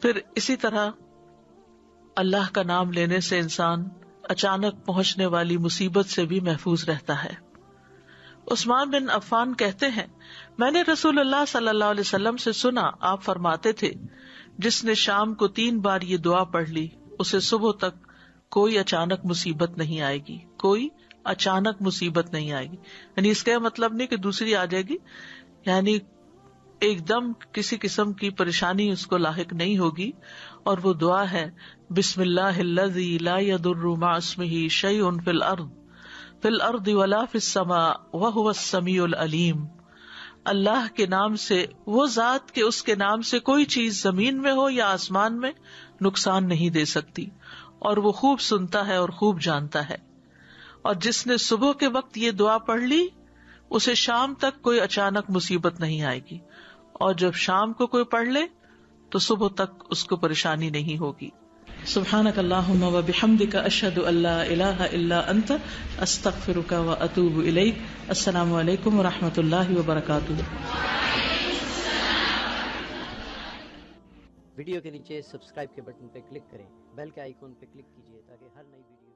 پھر اسی طرح اللہ کا نام لینے سے انسان اچانک پہنچنے والی مصیبت سے بھی محفوظ رہتا ہے. عثمان بن عفان کہتے ہیں میں نے رسول اللہ صلی اللہ علیہ وسلم سے سنا، آپ فرماتے تھے جس نے شام کو 3 بار یہ دعا پڑھ لی اسے صبح تک کوئی اچانک مصیبت نہیں آئے گی، کوئی اچانک مصیبت نہیں آئے گی. یعنی اس کا مطلب نہیں کہ دوسری آ جائے گی، یعنی ایک دم کسی قسم کی پریشانی اس کو لاحق نہیں ہوگی. اور وہ دعا ہے بسم اللہ الذی لا یضر مع اسمہ شیء فی الارض ولا فی السماء وہو السمیع العلیم. اللہ کے نام سے، وہ ذات کہ اس کے نام سے کوئی چیز زمین میں ہو یا آسمان میں نقصان نہیں دے سکتی، اور وہ خوب سنتا ہے اور خوب جانتا ہے. اور جس نے صبح کے وقت یہ دعا پڑھ لی اسے شام تک کوئی اچانک مصیبت نہیں آئے گی، اور جب شام کو کوئی پڑھ لے تو صبح تک اس کو پریشانی نہیں ہوگی. سبحانک اللہم و بحمدک اشہد ان لا الہ الا انت استغفرک و اتوب الیک. السلام علیکم و رحمۃ اللہ وبرکاتہ. ویڈیو کے نیچے سبسکرائب کے بٹن پہ کلک کریں، بیل کے آئیکن پہ کلک کیجیے تاکہ ہر نئی ویڈیو